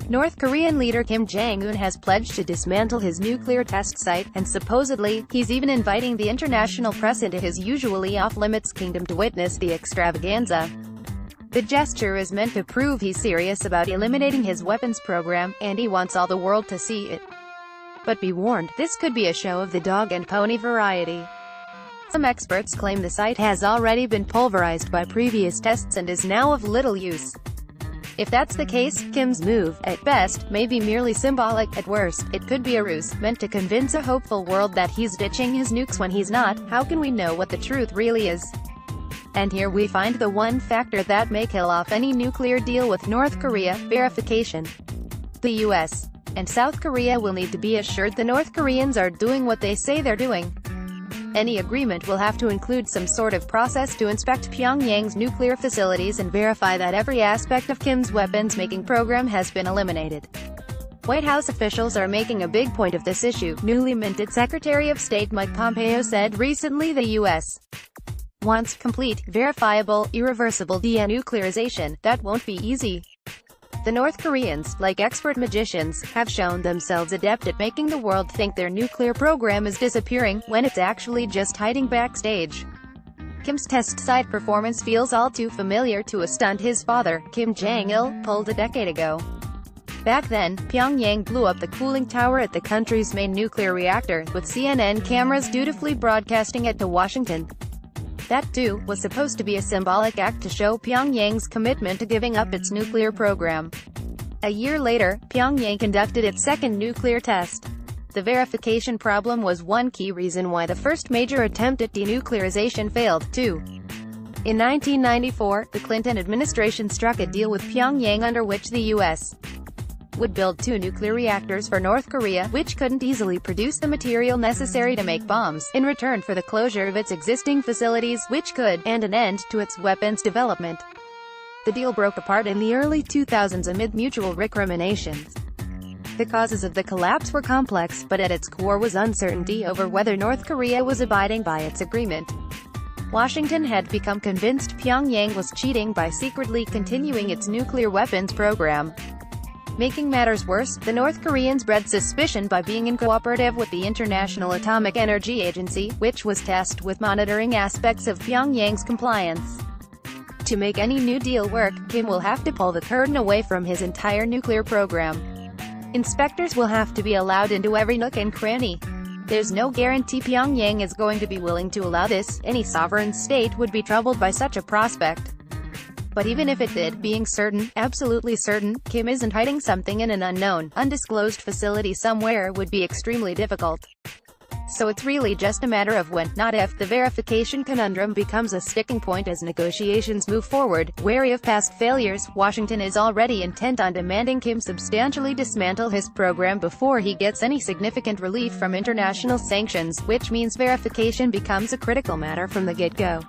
North Korean leader Kim Jong Un has pledged to dismantle his nuclear test site, and supposedly, he's even inviting the international press into his usually off-limits kingdom to witness the extravaganza. The gesture is meant to prove he's serious about eliminating his weapons program, and he wants all the world to see it. But be warned, this could be a show of the dog and pony variety. Some experts claim the site has already been pulverized by previous tests and is now of little use. If that's the case, Kim's move, at best, may be merely symbolic. At worst, it could be a ruse, meant to convince a hopeful world that he's ditching his nukes when he's not. How can we know what the truth really is? And here we find the one factor that may kill off any nuclear deal with North Korea: verification. The US and South Korea will need to be assured the North Koreans are doing what they say they're doing. Any agreement will have to include some sort of process to inspect Pyongyang's nuclear facilities and verify that every aspect of Kim's weapons-making program has been eliminated. White House officials are making a big point of this issue. Newly minted Secretary of State Mike Pompeo said recently the U.S. wants complete, verifiable, irreversible denuclearization. That won't be easy. The North Koreans, like expert magicians, have shown themselves adept at making the world think their nuclear program is disappearing, when it's actually just hiding backstage. Kim's test site performance feels all too familiar to a stunt his father, Kim Jong Un, pulled a decade ago. Back then, Pyongyang blew up the cooling tower at the country's main nuclear reactor, with CNN cameras dutifully broadcasting it to Washington. That, too, was supposed to be a symbolic act to show Pyongyang's commitment to giving up its nuclear program. A year later, Pyongyang conducted its second nuclear test. The verification problem was one key reason why the first major attempt at denuclearization failed, too. In 1994, the Clinton administration struck a deal with Pyongyang under which the U.S. would build 2 nuclear reactors for North Korea, which couldn't easily produce the material necessary to make bombs, in return for the closure of its existing facilities, which could, and an end to its weapons development. The deal broke apart in the early 2000s amid mutual recriminations. The causes of the collapse were complex, but at its core was uncertainty over whether North Korea was abiding by its agreement. Washington had become convinced Pyongyang was cheating by secretly continuing its nuclear weapons program. Making matters worse, the North Koreans bred suspicion by being uncooperative with the International Atomic Energy Agency, which was tasked with monitoring aspects of Pyongyang's compliance. To make any new deal work, Kim will have to pull the curtain away from his entire nuclear program. Inspectors will have to be allowed into every nook and cranny. There's no guarantee Pyongyang is going to be willing to allow this. Any sovereign state would be troubled by such a prospect. But even if it did, being certain, absolutely certain, Kim isn't hiding something in an unknown, undisclosed facility somewhere would be extremely difficult. So it's really just a matter of when, not if, the verification conundrum becomes a sticking point as negotiations move forward. Wary of past failures, Washington is already intent on demanding Kim substantially dismantle his program before he gets any significant relief from international sanctions, which means verification becomes a critical matter from the get-go.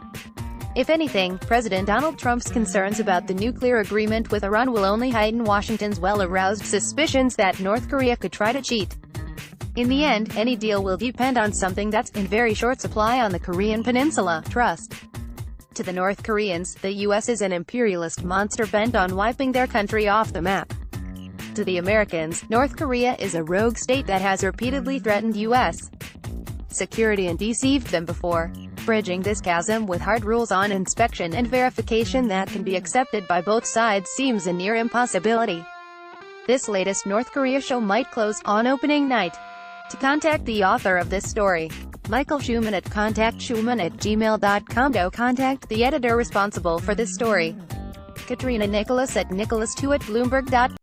If anything, President Donald Trump's concerns about the nuclear agreement with Iran will only heighten Washington's well-aroused suspicions that North Korea could try to cheat. In the end, any deal will depend on something that's in very short supply on the Korean peninsula: trust. To the North Koreans, the U.S. is an imperialist monster bent on wiping their country off the map. To the Americans, North Korea is a rogue state that has repeatedly threatened U.S. security and deceived them before. Bridging this chasm with hard rules on inspection and verification that can be accepted by both sides seems a near impossibility. This latest North Korea show might close on opening night. To contact the author of this story, Michael Schumann at contactschumann@gmail.com. Contact the editor responsible for this story, Katrina Nicholas at nicholas2@bloomberg.com.